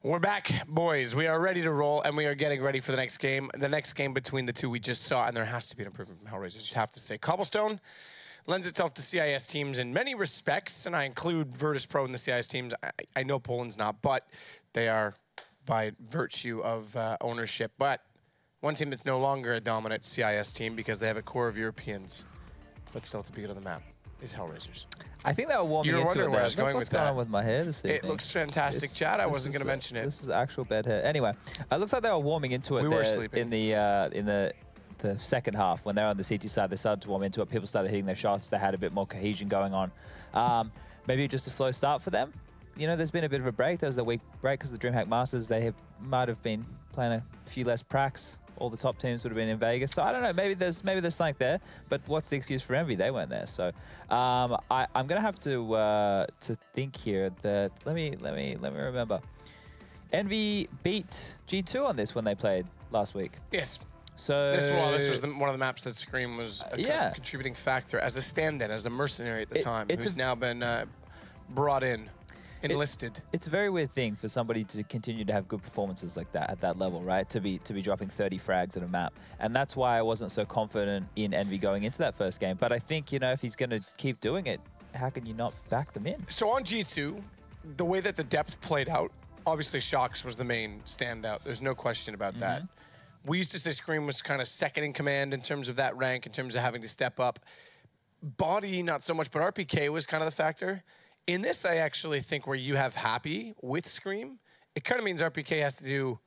We're back, boys. We are ready to roll, and we are getting ready for the next game. The next game between the two we just saw, and there has to be an improvement from HellRaisers, you have to say. Cobblestone lends itself to CIS teams in many respects, and I include Virtus Pro in the CIS teams. I know Poland's not, but they are by virtue of ownership. But one team that's no longer a dominant CIS team because they have a core of Europeans, but still at the beginning of the map, is HellRaisers. I think they were warming into it. You were wondering where I was going with that. What's going on with my hair this evening? It looks fantastic, Chad. I wasn't going to mention it. This is actual bad hair. Anyway, it looks like they were warming into it. We were sleeping. In the second half when they were on the CT side. They started to warm into it. People started hitting their shots. They had a bit more cohesion going on. Maybe just a slow start for them. You know, there's been a bit of a break. There was a week break because of the DreamHack Masters. They might have been playing a few less pracs. All the top teams would have been in Vegas. So I don't know, maybe there's something there, but what's the excuse for Envy? They weren't there. So I'm gonna have to think here that let me remember. Envy beat G2 on this when they played last week. Yes. So this was one of the maps that Scream was a contributing factor as a stand-in, as a mercenary at the time, who's now been brought in. Enlisted. It's a very weird thing for somebody to continue to have good performances like that at that level, right? To be dropping 30 frags at a map, and that's why I wasn't so confident in Envy going into that first game. But I think, you know, if he's going to keep doing it, how can you not back them in? So on G2, the way that the depth played out, obviously Shox was the main standout. There's no question about that. We used to say Scream was kind of second in command in terms of that rank, in terms of having to step up. Body, not so much, but RPK was kind of the factor. In this, I actually think where you have Happy with Scream, it kind of means RPK has to do...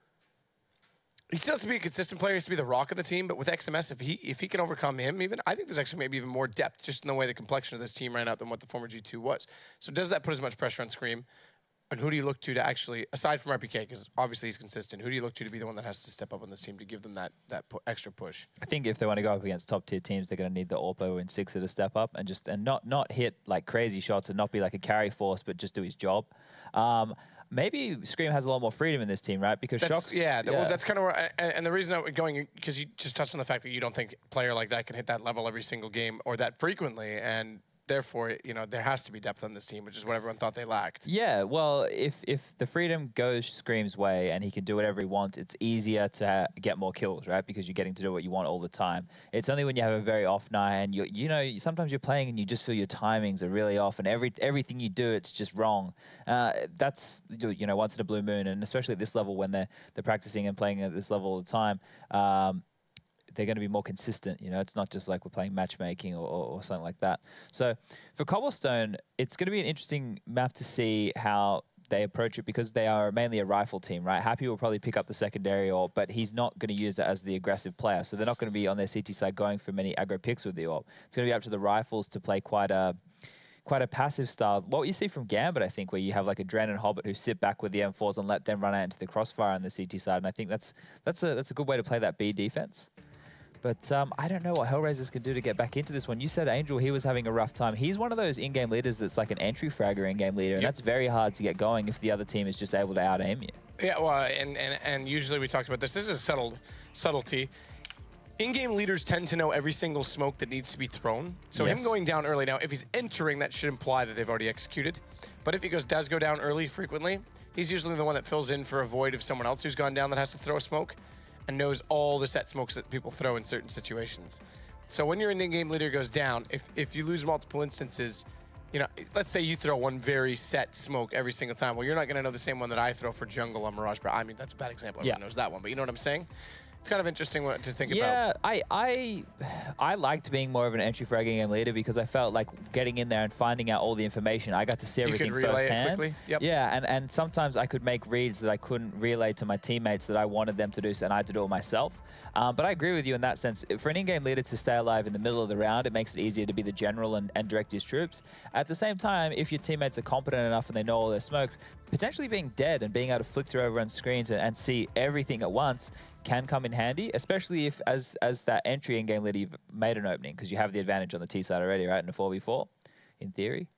He still has to be a consistent player, he has to be the rock of the team, but with XMS, if he can overcome him even, I think there's actually maybe even more depth just in the way the complexion of this team ran out than what the former G2 was. So does that put as much pressure on Scream? And who do you look to actually, aside from RPK, because obviously he's consistent, who do you look to be the one that has to step up on this team to give them that extra push? I think if they want to go up against top tier teams, they're going to need the Orpo and Sixer to step up and not hit like crazy shots and not be like a carry force, but just do his job. Maybe Scream has a lot more freedom in this team, right? Because Shox, well, that's kind of where, and the reason I'm going, because you just touched on the fact that you don't think a player like that can hit that level every single game or that frequently, and therefore, you know, there has to be depth on this team, which is what everyone thought they lacked. Yeah, well, if the freedom goes Scream's way and he can do whatever he wants, it's easier to get more kills, right? Because you're getting to do what you want all the time. It's only when you have a very off night and you know, sometimes you're playing and you just feel your timings are really off and everything you do, it's just wrong. That's, you know, once in a blue moon, and especially at this level when they're practicing and playing at this level all the time, they're going to be more consistent. You know, it's not just like we're playing matchmaking or something like that. So for Cobblestone, it's going to be an interesting map to see how they approach it because they are mainly a rifle team, right? Happy will probably pick up the secondary orb, but he's not going to use it as the aggressive player. So they're not going to be on their CT side going for many aggro picks with the orb. It's going to be up to the rifles to play quite a passive style. What you see from Gambit, I think, where you have like a Dren and Hobbit who sit back with the M4s and let them run out into the crossfire on the CT side. And I think that's a good way to play that B defense. But I don't know what HellRaisers can do to get back into this one. You said Angel, he was having a rough time. He's one of those in-game leaders that's like an entry fragger in-game leader, and that's very hard to get going if the other team is just able to out-aim you. Yeah, well, and usually we talked about this. This is a subtlety. In-game leaders tend to know every single smoke that needs to be thrown. So him going down early, now, if he's entering, that should imply that they've already executed. But if he does go down early frequently, he's usually the one that fills in for a void of someone else who's gone down that has to throw a smoke, and knows all the set smokes that people throw in certain situations. So when your in-game leader goes down, if you lose multiple instances, you know, let's say you throw one very set smoke every single time. Well, you're not going to know the same one that I throw for jungle on Mirage Bro. I mean, that's a bad example. Everyone knows that one, but you know what I'm saying? It's kind of interesting to think about. Yeah, I liked being more of an entry fragging game leader because I felt like getting in there and finding out all the information. I got to see everything firsthand. It quickly. Yep. Yeah, and sometimes I could make reads that I couldn't relay to my teammates that I wanted them to do, and I had to do it myself. But I agree with you in that sense. For an in-game leader to stay alive in the middle of the round, it makes it easier to be the general and direct his troops. At the same time, if your teammates are competent enough and they know all their smokes, potentially being dead and being able to flick through everyone's screens and see everything at once can come in handy, especially if as that entry in-game leader you've made an opening because you have the advantage on the T side already, right, in a 4v4, in theory.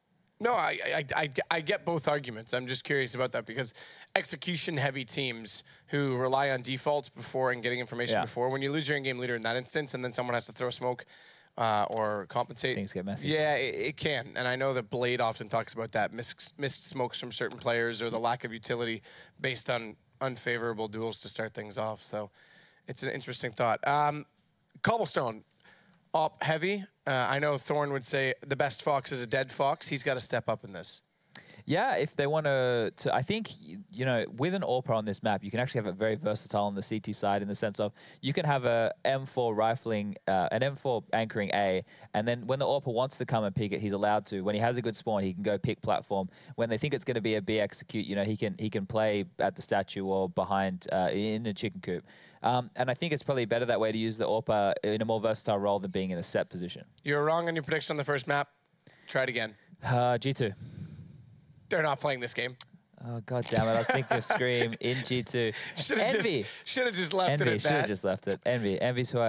No, I get both arguments. I'm just curious about that because execution-heavy teams who rely on defaults before and getting information before, when you lose your in-game leader in that instance and then someone has to throw smoke, or compensate. Things get messy. Yeah, it can. And I know that Blade often talks about that, missed smokes from certain players or the lack of utility based on unfavorable duels to start things off. So it's an interesting thought. Cobblestone, op heavy. I know Thorn would say the best fox is a dead fox. He's got to step up in this. Yeah, if they want to, I think, you know, with an AWPer on this map, you can actually have it very versatile on the CT side in the sense of you can have a M4 rifling, an M4 anchoring A, and then when the AWPer wants to come and pick it, he's allowed to. When he has a good spawn, he can go pick platform. When they think it's going to be a B execute, you know, he can play at the statue or behind in the chicken coop. And I think it's probably better that way to use the AWPer in a more versatile role than being in a set position. You're wrong on your prediction on the first map. Try it again. G2. They're not playing this game. Oh, God damn it. I was thinking of Scream in G2. Should have just left it at that. Should have just left it. Envy's who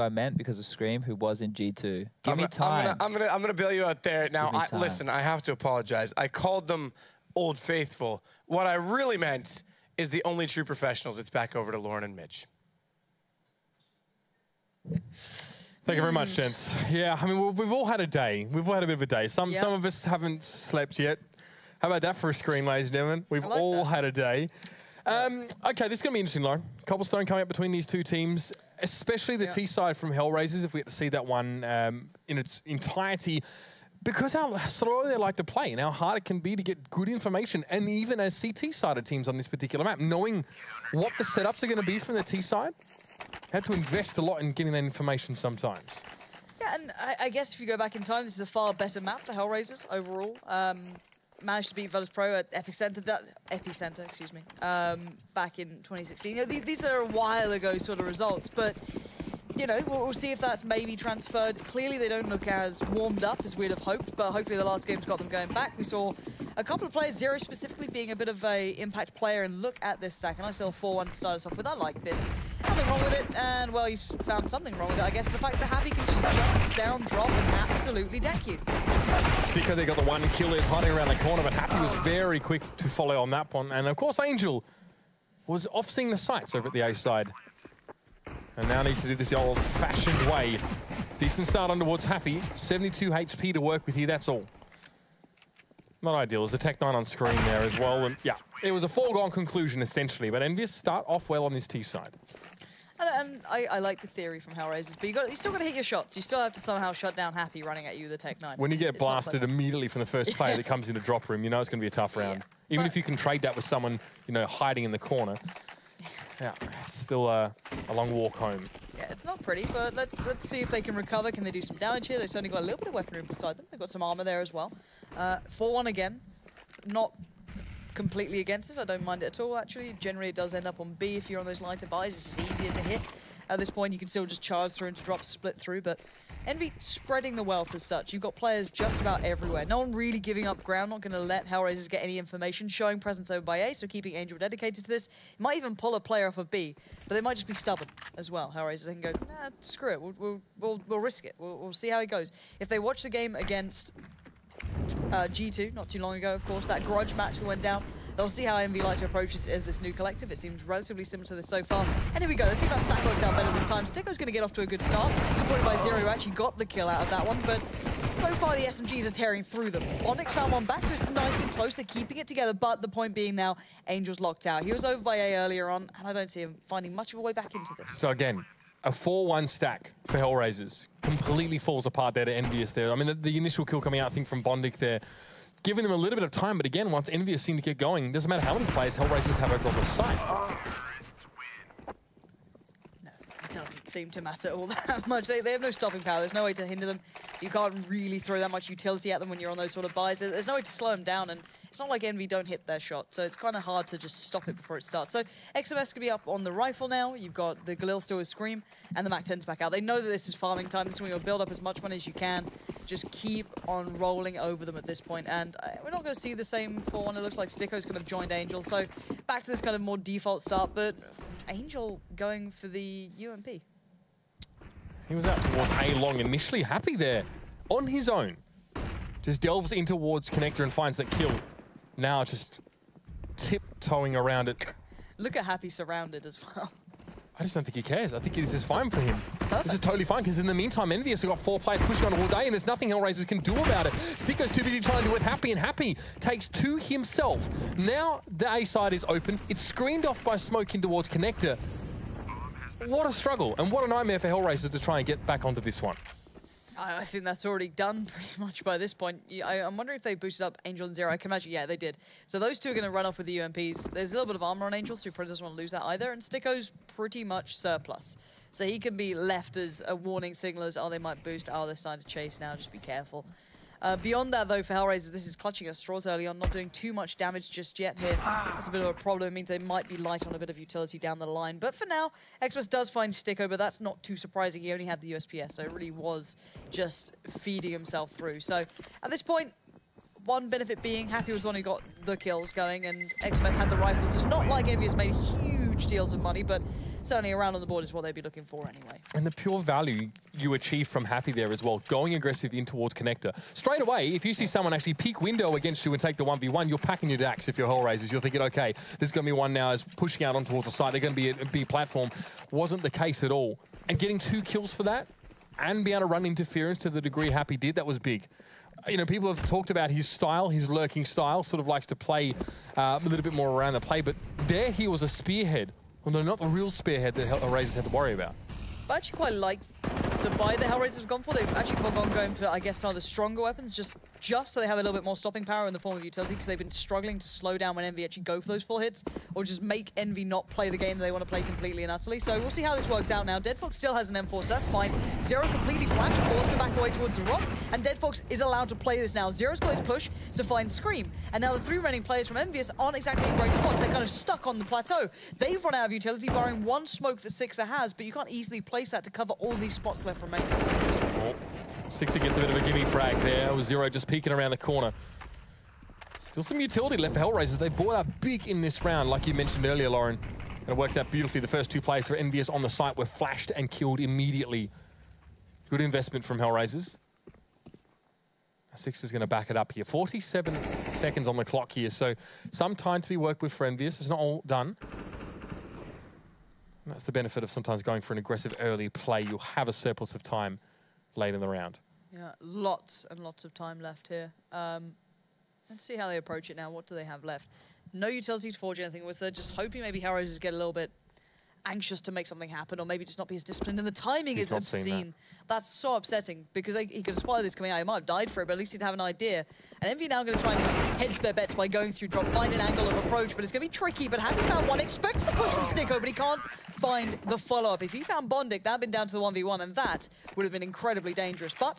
I meant because of Scream, who was in G2. Give me time. I'm gonna bail you out there. Now, listen, I have to apologize. I called them Old Faithful. What I really meant is the only true professionals. It's back over to Lauren and Mitch. Thank you very much, gents. Yeah, I mean, we've all had a day. We've all had a bit of a day. Some of us haven't slept yet. How about that for a screen, ladies and gentlemen? We've all had a day. Okay, this is going to be interesting, Lauren. Cobblestone coming up between these two teams, especially the T side from HellRaisers, if we get to see that one in its entirety, because how slowly they like to play and how hard it can be to get good information, and even as CT-sided teams on this particular map, knowing what the setups are going to be from the T side, had to invest a lot in getting that information sometimes. Yeah, and I guess if you go back in time, this is a far better map for HellRaisers overall. Managed to beat ESL Pro at Epicenter, excuse me, back in 2016. You know, these are a while ago sort of results, but you know, we'll see if that's maybe transferred. Clearly, they don't look as warmed up as we'd have hoped, but hopefully the last game's got them going back. We saw a couple of players, Zero specifically being a bit of a impact player, and look at this stack. A nice little 4-1 to start us off with. I like this. Nothing wrong with it, and well, he's found something wrong with it. I guess the fact that Happy can just jump down, drop, and absolutely deck you. Sticker, they got the one kill. Is hiding around the corner, but Happy was very quick to follow on that one. And of course, Angel was off seeing the sights over at the A side. And now needs to do this the old-fashioned way. Decent start on towards Happy. 72 HP to work with here, that's all. Not ideal. There's a Tech 9 on screen there as well. And yeah, it was a foregone conclusion, essentially. But EnVyUs start off well on this T side. And I like the theory from HellRaisers, but you still got to hit your shots. You still have to somehow shut down Happy running at you with the Tech 9. When you get blasted immediately from the first player that comes in the drop room, you know it's going to be a tough round. Even if you can trade that with someone, you know, hiding in the corner. Yeah, it's still a long walk home. Yeah, it's not pretty, but let's see if they can recover. Can they do some damage here? They've certainly got a little bit of weaponry beside them. They've got some armor there as well. 4-1 again. Not completely against this. I don't mind it at all, actually. Generally, it does end up on B if you're on those lighter buys. It's just easier to hit. At this point, you can still just charge through into drop, split through, but Envy spreading the wealth as such. You've got players just about everywhere. No one really giving up ground, not going to let HellRaisers get any information, showing presence over by A, so keeping Angel dedicated to this. It might even pull a player off of B, but they might just be stubborn as well. HellRaisers, they can go, nah, screw it, we'll risk it. We'll see how it goes. If they watch the game against G2, not too long ago, of course, that grudge match that went down, they'll see how EnVy like to approach this as this new collective. It seems relatively similar to this so far. And here we go. Let's see if that stack works out better this time. Sticko's going to get off to a good start. Supported by Zero, who actually got the kill out of that one. But so far, the SMGs are tearing through them. Onyx found one back, so it's nice and close. They're keeping it together. But the point being now, Angel's locked out. He was over by A earlier on, and I don't see him finding much of a way back into this. So again, a 4-1 stack for HellRaisers. Completely falls apart there to EnVyUs there. I mean, the initial kill coming out, I think, from Bondic there, giving them a little bit of time, but again, once EnVyUs seem to get going, doesn't matter how many players HellRaisers have over on the side. No, it doesn't seem to matter all that much. They have no stopping power. There's no way to hinder them. You can't really throw that much utility at them when you're on those sort of buys. There's no way to slow them down, and it's not like Envy don't hit their shot, so it's kind of hard to just stop it before it starts. So XMS can be up on the rifle now. You've got the Galil still with Scream, and the Mac-10's back out. They know that this is farming time. This is when you'll build up as much money as you can. Just keep on rolling over them at this point, and we're not going to see the same 4-1. It looks like Sticko's kind of joined Angel, so back to this kind of more default start, but Angel going for the UMP. He was out towards A long initially, Happy there on his own. Just delves in towards Connector and finds that kill. Now just tiptoeing around it. Look at Happy surrounded as well. I just don't think he cares. I think this is fine for him. This is totally fine, because in the meantime, EnVyUs have got 4 players pushing on all day, and there's nothing HellRaisers can do about it. Sticko's too busy trying to do it Happy, and Happy takes 2 himself. Now the A side is open. It's screened off by smoke in towards Connector. What a struggle, and what a nightmare for HellRaisers to try and get back onto this one. I think that's already done pretty much by this point. I'm wondering if they boosted up Angel and Zero. I can imagine, yeah, they did. So those two are going to run off with the UMPs. There's a little bit of armor on Angel, so he probably doesn't want to lose that either. And Sticko's pretty much surplus. So he can be left as a warning signal as, oh, they might boost. Oh, they're starting to chase now. Just be careful. Beyond that, though, for HellRaisers, this is clutching at straws early on, not doing too much damage just yet here. That's a bit of a problem. It means they might be light on a bit of utility down the line. But for now, Xmas does find Sticko, but that's not too surprising. He only had the USPS, so it really was just feeding himself through. So at this point, one benefit being Happy was the one who got the kills going, and Xmas had the rifles. It's not like EnVyUs made huge deals of money, but certainly around on the board is what they'd be looking for anyway. And the pure value you achieve from Happy there as well, going aggressive in towards Connector. Straight away, if you see someone actually peek window against you and take the 1v1, you're packing your DAX if you're HellRaisers. You're thinking, okay, there's going to be one now is pushing out on towards the side. They're going to be a big platform. Wasn't the case at all. And getting 2 kills for that and be able to run interference to the degree Happy did, that was big. You know, people have talked about his style, his lurking style, sort of likes to play a little bit more around the play, but there he was a spearhead. Well, no, not the real spearhead that HellRaisers had to worry about. I actually quite like the buy that HellRaisers have gone for. They've actually forgone going for, I guess, some of the stronger weapons, just so they have a little bit more stopping power in the form of utility, because they've been struggling to slow down when EnVy actually go for those full hits, or just make EnVy not play the game they want to play completely and utterly. So we'll see how this works out now. Deadfox still has an M4, so that's fine. Zero completely flashed, forced to back away towards the rock, and Deadfox is allowed to play this now. Zero's got his push to find Scream, and now the 3 remaining players from EnVyUs aren't exactly in great spots. They're kind of stuck on the plateau. They've run out of utility, barring one smoke that Sixer has, but you can't easily place that to cover all these spots left remaining. Oh. Sixer gets a bit of a gimme frag there, with Zero just peeking around the corner. Still some utility left for HellRaisers. They bought up big in this round, like you mentioned earlier, Lauren. And it worked out beautifully. The first 2 players for EnVyUs on the site were flashed and killed immediately. Good investment from HellRaisers. Sixer's going to back it up here. 47 seconds on the clock here, so some time to be worked with for EnVyUs. It's not all done. And that's the benefit of sometimes going for an aggressive early play. You'll have a surplus of time late in the round. Yeah, lots and lots of time left here. Let's see how they approach it now. What do they have left? No utility to forge anything with. They're just hoping maybe HellRaisers get a little bit anxious to make something happen, or maybe just not be as disciplined. And the timing is obscene. That's so upsetting, because he could aspire this coming out. He might have died for it, but at least he'd have an idea. And EnVy now going to try and just hedge their bets by going through drop, find an angle of approach, but it's going to be tricky. But Happy found one, expects the push from Sticko, but he can't find the follow-up. If he found Bondic, that had been down to the 1v1, and that would have been incredibly dangerous. But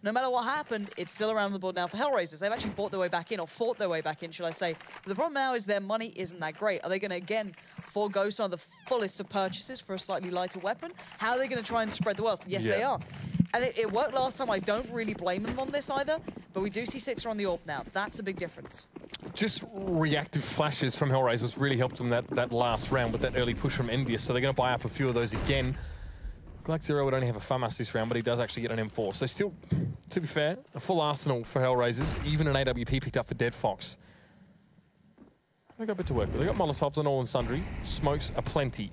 no matter what happened, it's still around the board now for HellRaisers. They've actually bought their way back in, or fought their way back in, should I say. But the problem now is their money isn't that great. Are they going to, again, forego some of the fullest of purchases for a slightly lighter weapon? How are they going to try and spread the wealth? Yes, they are. And it worked last time. I don't really blame them on this either, but we do see Sixer on the AWP now. That's a big difference. Just reactive flashes from HellRaisers really helped them that last round with that early push from EnVyUs, so they're going to buy up a few of those again. Like Zero would only have a FAMAS this round, but he does actually get an M4. So still, to be fair, a full arsenal for HellRaisers. Even an AWP picked up for Deadfox. They got a bit to work with. They got Molotovs and all and sundry. Smokes aplenty.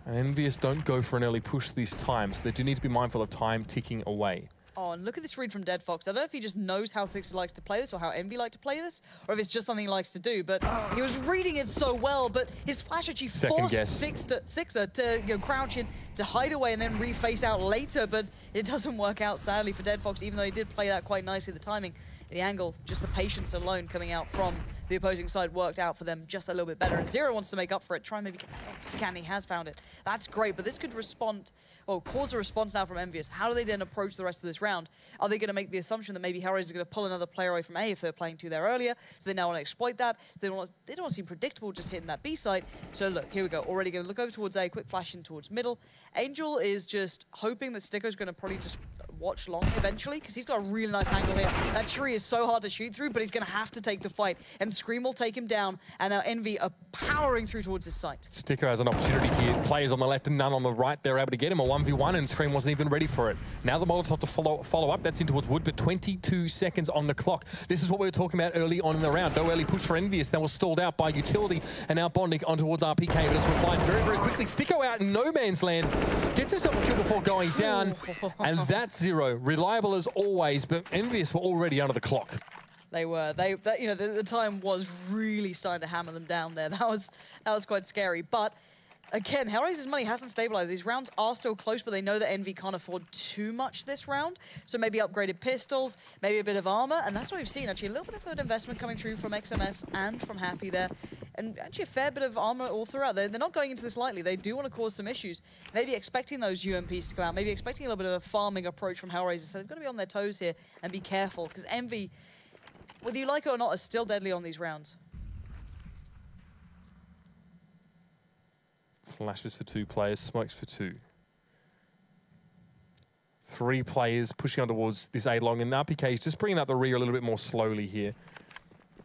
And EnVyUs don't go for an early push these times. So they do need to be mindful of time ticking away. Oh, and look at this read from Deadfox. I don't know if he just knows how Sixer likes to play this, or how EnVy like to play this, or if it's just something he likes to do, but he was reading it so well, but his flash actually forced Sixer to crouch in, to hide away and then reface out later, but it doesn't work out, sadly, for Deadfox, even though he did play that quite nicely. The timing, the angle, just the patience alone coming out from the opposing side worked out for them just a little bit better. And Zero wants to make up for it, try and maybe get the can. He has found it. That's great, but this could cause a response now from EnVyUs. How do they then approach the rest of this round? Are they going to make the assumption that maybe HellRaisers are going to pull another player away from A if they're playing 2 there earlier? Do they now want to exploit that? They don't want to seem predictable just hitting that B site. So look, here we go. Already going to look over towards A, quick flash in towards middle. Angel is just hoping that Sticko's going to probably just watch long eventually, because he's got a really nice angle here. That tree is so hard to shoot through, but he's going to have to take the fight. And Scream will take him down, and now Envy are powering through towards his site. Sticker has an opportunity here. Players on the left and none on the right. They're able to get him a 1v1, and Scream wasn't even ready for it. Now the Molotov to follow up. That's in towards Wood, but 22 seconds on the clock. This is what we were talking about early on in the round. No early push for EnVyUs. That was stalled out by Utility, and now Bondic on towards RPK, but it's replied very, very quickly. Sticko out in no man's land. Gets himself a kill before going down, and that's 0. Reliable as always, but EnVyUs were already under the clock. They were. You know, the time was really starting to hammer them down there. That was quite scary. But again, HellRaisers' money hasn't stabilized. These rounds are still close, but they know that Envy can't afford too much this round. So maybe upgraded pistols, maybe a bit of armor, and that's what we've seen. Actually, a little bit of good investment coming through from XMS and from Happy there. And actually a fair bit of armor all throughout. They're not going into this lightly. They do want to cause some issues. Maybe expecting those UMPs to come out, maybe expecting a little bit of a farming approach from HellRaisers. So they've got to be on their toes here and be careful, because Envy, whether you like it or not, is still deadly on these rounds. Flashes for 2 players, smokes for 2. 3 players pushing on towards this A-long, and RPK is just bringing up the rear a little bit more slowly here.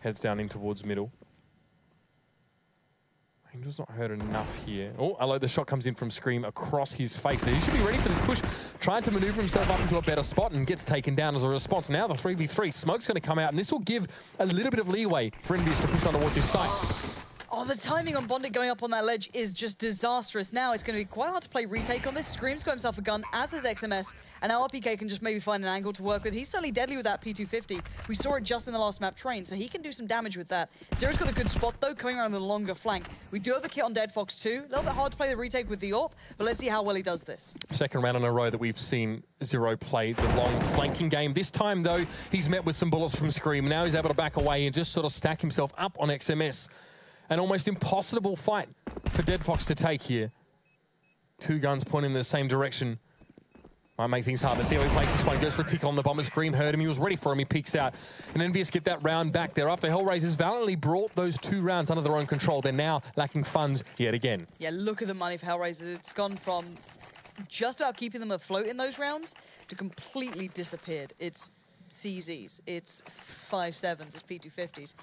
Heads down in towards middle. Angel's not hurt enough here. Oh, hello, the shot comes in from Scream across his face. So he should be ready for this push, trying to maneuver himself up into a better spot, and gets taken down as a response. Now the 3v3, Smoke's going to come out, and this will give a little bit of leeway for EnVyUs to push on towards his site. Oh, the timing on Bondic going up on that ledge is just disastrous. Now it's going to be quite hard to play retake on this. Scream's got himself a gun, as is XMS, and now RPK can just maybe find an angle to work with. He's certainly deadly with that P250. We saw it just in the last map train, so he can do some damage with that. Zero's got a good spot, though, coming around the longer flank. We do have a kit on Dead Fox, too. A little bit hard to play the retake with the AWP, but let's see how well he does this. Second round in a row that we've seen Zero play the long flanking game. This time, though, he's met with some bullets from Scream. Now he's able to back away and just sort of stack himself up on XMS. An almost impossible fight for Dead Fox to take here. 2 guns pointing in the same direction. Might make things hard. Let's see how he plays this one. Goes for a tickle on the bomber. Scream heard him. He was ready for him. He peeks out. And EnVyUs get that round back there. After HellRaisers valiantly brought those 2 rounds under their own control, they're now lacking funds yet again. Yeah, look at the money for HellRaisers. It's gone from just about keeping them afloat in those rounds to completely disappeared. It's CZs. It's 5.7s. It's P250s.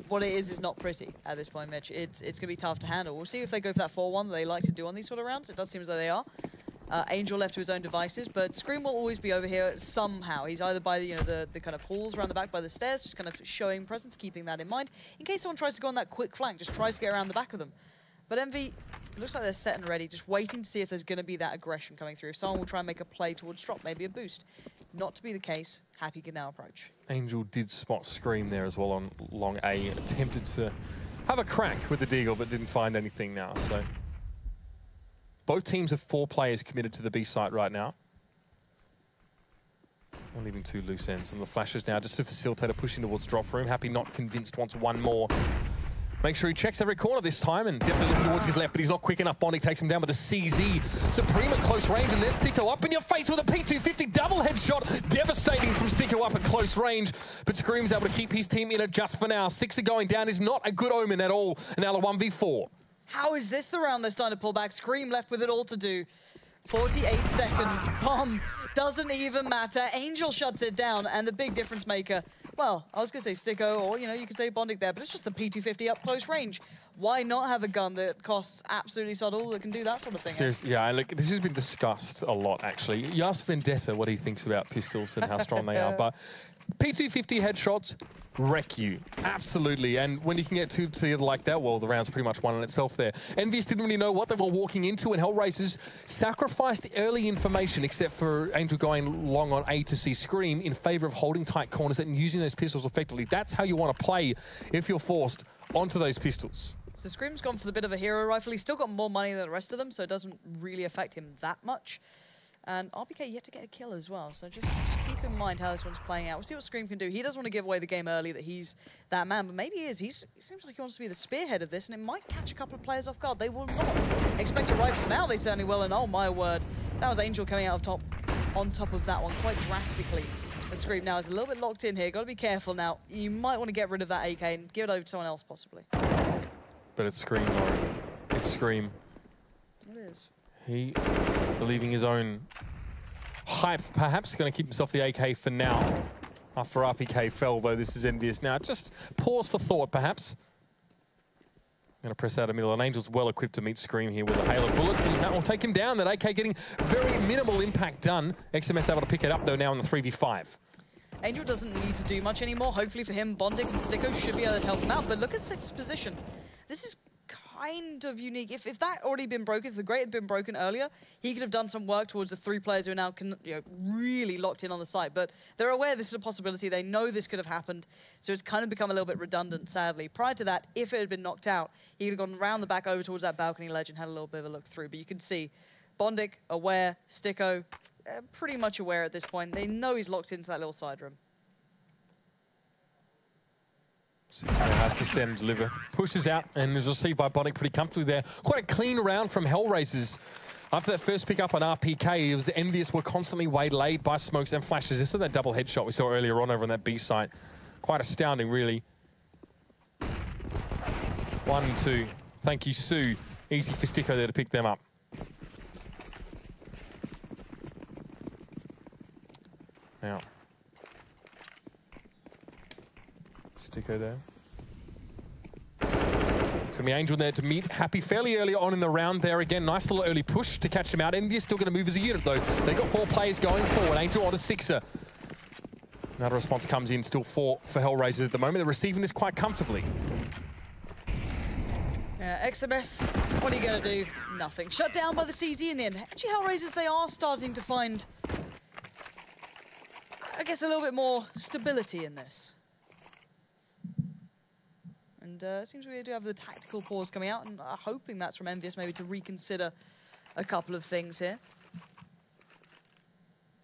What it is not pretty at this point, Mitch. It's going to be tough to handle. We'll see if they go for that 4-1 that they like to do on these sort of rounds. It does seem as though they are. Angel left to his own devices, but Scream will always be over here somehow. He's either by the kind of halls around the back by the stairs, just kind of showing presence, keeping that in mind. In case someone tries to go on that quick flank, just tries to get around the back of them. But Envy, it looks like they're set and ready, just waiting to see if there's going to be that aggression coming through. If someone will try and make a play towards drop, maybe a boost. Not to be the case, Happy can now approach. Angel did spot Scream there as well on long A. Attempted to have a crack with the deagle, but didn't find anything now. So both teams have 4 players committed to the B site right now. They're leaving 2 loose ends. And the flashes now just to facilitate a pushing towards drop room. Happy not convinced, wants 1 more. Make sure he checks every corner this time, and definitely looking towards his left, but he's not quick enough. Bondic takes him down with a CZ. Supreme at close range, and there's Sticko up in your face with a P250 double headshot. Devastating from Sticko up at close range, but Scream's able to keep his team in it just for now. 6 are going down is not a good omen at all. And now the 1v4. How is this the round they're starting to pull back? Scream left with it all to do. 48 seconds. Bomb. Doesn't even matter. Angel shuts it down, and the big difference maker, well, I was going to say Sticko, or, you could say Bondic there, but it's just the P250 up close range. Why not have a gun that costs absolutely sod all that can do that sort of thing? Seriously, yeah, look, this has been discussed a lot, actually. You ask Vendetta what he thinks about pistols and how strong they are, but P250 headshots wreck you, absolutely. And when you can get 2 together like that, well, the round's pretty much won in itself there. EnVyUs didn't really know what they were walking into, and HellRaisers sacrificed early information, except for Angel going long on A to see Scream in favor of holding tight corners and using those pistols effectively. That's how you want to play if you're forced onto those pistols. So Scream's gone for the bit of a hero rifle. He's still got more money than the rest of them, so it doesn't really affect him that much. And RPK yet to get a kill as well, so just keep in mind how this one's playing out. We'll see what Scream can do. He doesn't want to give away the game early that he's that man, but maybe he is. He seems like he wants to be the spearhead of this, and it might catch a couple of players off guard. They will not expect a rifle. Now they certainly will, and oh my word. That was Angel coming out on top of that one quite drastically. The Scream now is a little bit locked in here. Got to be careful now. You might want to get rid of that AK and give it over to someone else, possibly. But it's Scream, Lauren. It's Scream. It is. He, believing his own hype, perhaps. Going to keep himself the AK for now. After RPK fell, though, this is EnVyUs now. Just pause for thought, perhaps. Going to press out a middle, and Angel's well equipped to meet Scream here with a hail of bullets, and that will take him down. That AK getting very minimal impact done. XMS able to pick it up, though, now in the 3v5. Angel doesn't need to do much anymore. Hopefully for him, Bondic and Sticko should be able to help him out. But look at Six's position. This is kind of unique. If that already been broken, if the grate had been broken earlier, he could have done some work towards the 3 players who are now really locked in on the site. But they're aware this is a possibility. They know this could have happened. So it's kind of become a little bit redundant, sadly. Prior to that, if it had been knocked out, he could have gone around the back over towards that balcony ledge and had a little bit of a look through. But you can see Bondic aware, Sticko pretty much aware at this point. They know he's locked into that little side room. Has to stand and deliver. Pushes out and is received by Bondic pretty comfortably there. Quite a clean round from HellRaisers. After that first pick up on RPK, it was EnVyUs were constantly waylaid by smokes and flashes. This is that double headshot we saw earlier on over on that B site. Quite astounding, really. 1 and 2. Thank you, Sue. Easy for Sticko there to pick them up. Now. Sticko there. It's going to be Angel there to meet Happy fairly early on in the round there again. Nice little early push to catch him out. EnVyUs still going to move as a unit though. They've got 4 players going forward. Angel on a 6er. Another response comes in, still 4 for HellRaisers at the moment. They're receiving this quite comfortably. Yeah, XMS, what are you going to do? Nothing. Shut down by the CZ in the end. Actually, HellRaisers, they are starting to find, I guess, a little bit more stability in this. And it seems we do have the tactical pause coming out, and hoping that's from EnVyUs maybe to reconsider a couple of things here.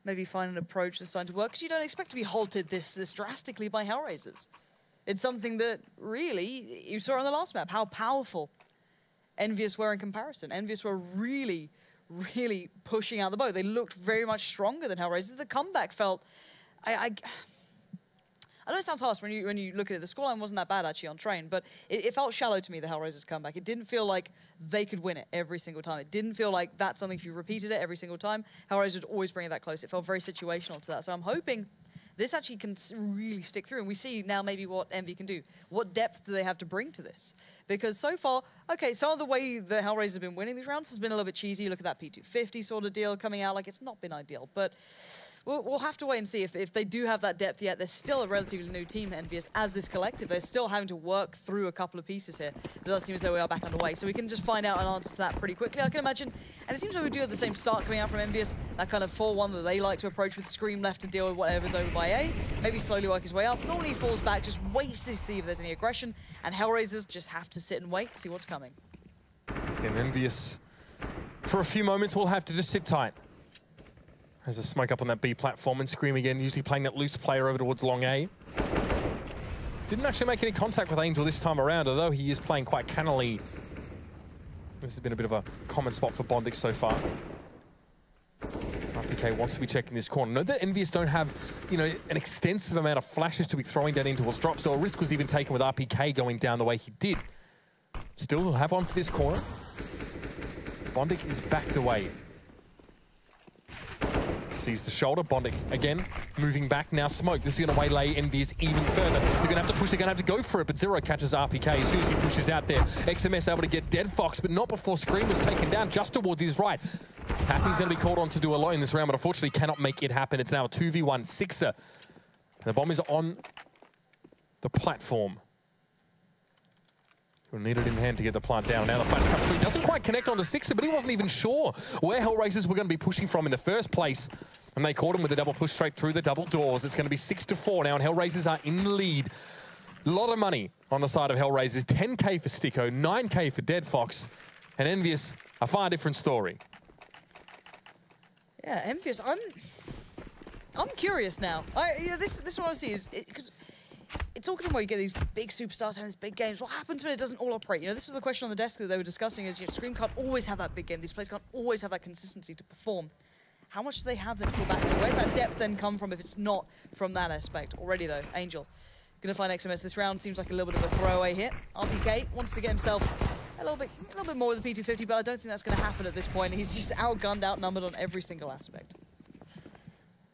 Maybe find an approach that's starting to work, because you don't expect to be halted this drastically by HellRaisers. It's something that really, you saw on the last map, how powerful EnVyUs were in comparison. EnVyUs were really, really pushing out the boat. They looked very much stronger than HellRaisers. The comeback felt, I know it sounds harsh when you look at it. The scoreline wasn't that bad actually on train, but it felt shallow to me, the HellRaisers comeback. It didn't feel like they could win it every single time. It didn't feel like that's something if you repeated it every single time, HellRaisers would always bring it that close. It felt very situational to that. So I'm hoping this actually can really stick through, and we see now maybe what EnVy can do. What depth do they have to bring to this? Because so far, okay, some of the way the HellRaisers have been winning these rounds has been a little bit cheesy. Look at that P250 sort of deal coming out. Like, it's not been ideal, but we'll have to wait and see if they do have that depth yet. They're still a relatively new team, EnVyUs, as this collective. They're still having to work through a couple of pieces here. It does seem as though we are back underway, so we can just find out an answer to that pretty quickly, I can imagine. And it seems like we do have the same start coming out from EnVyUs, that kind of 4-1 that they like to approach with Scream left to deal with whatever's over by A. Maybe slowly work his way up. Normally he falls back, just waits to see if there's any aggression, and HellRaisers just have to sit and wait, see what's coming. And EnVyUs, for a few moments, will have to just sit tight. There's a smoke up on that B platform, and Scream again, usually playing that loose player over towards long A. Didn't actually make any contact with Angel this time around, although he is playing quite cannily. This has been a bit of a common spot for Bondic so far. RPK wants to be checking this corner. Note that EnVyUs don't have, an extensive amount of flashes to be throwing down into his drop, so a risk was even taken with RPK going down the way he did. Still, he'll have one for this corner. Bondic is backed away. Sees the shoulder. Bondic again moving back now. Smoke. This is going to waylay EnVyUs even further. They're going to have to push. They're going to have to go for it. But Zero catches RPK as soon as he pushes out there. XMS able to get Dead Fox, but not before Scream was taken down just towards his right. Happy's going to be called on to do a lot in this round, but unfortunately cannot make it happen. It's now a 2v1 6er. The bomb is on the platform. We'll need it in hand to get the plant down. Now the flash comes through. He doesn't quite connect on the 6er, but he wasn't even sure where HellRaisers were going to be pushing from in the first place. And they caught him with a double push straight through the double doors. It's going to be 6-4 now, and HellRaisers are in the lead. A lot of money on the side of HellRaisers. 10K for Sticko, 9K for Dead Fox, and EnVyUs, a far different story. Yeah, EnVyUs, I'm curious now. This is what I see is because it's all good where you get these big superstars having these big games. What happens when it doesn't all operate? This was the question on the desk that they were discussing is, Scream can't always have that big game. These players can't always have that consistency to perform. How much do they have then to fall back to? Where's that depth then come from if it's not from that aspect? Already though, Angel gonna find XMS this round. Seems like a little bit of a throwaway hit. RPK wants to get himself a little bit more with the P250, but I don't think that's gonna happen at this point. He's just outgunned, outnumbered on every single aspect.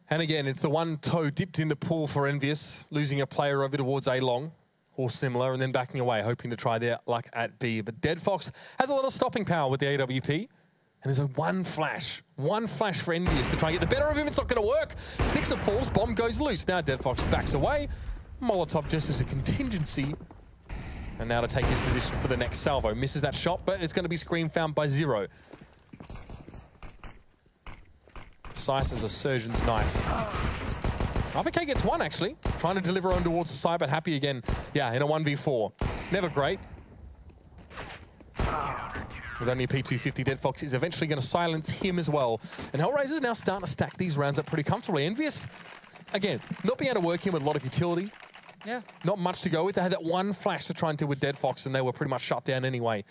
And again, it's the one toe dipped in the pool for EnVyUs, losing a player over towards A long or similar, and then backing away, hoping to try their luck at B. But Dead Fox has a lot of stopping power with the AWP, and there's a one flash for EnVyUs to try and get the better of him. It's not going to work. Sixer falls, bomb goes loose. Now Dead Fox backs away. Molotov just as a contingency. And now to take his position for the next salvo. Misses that shot, but it's going to be screen found by Zero. Precise as a surgeon's knife. RPK gets one, actually. Trying to deliver on towards the side, but happy again. Yeah, in a 1v4. Never great. With only a P250, Dead Fox is eventually going to silence him as well. And HellRaisers now starting to stack these rounds up pretty comfortably. EnVyUs, again, not being able to work in with a lot of utility. Yeah. Not much to go with. They had that one flash to try and deal with Dead Fox, and they were pretty much shut down anyway.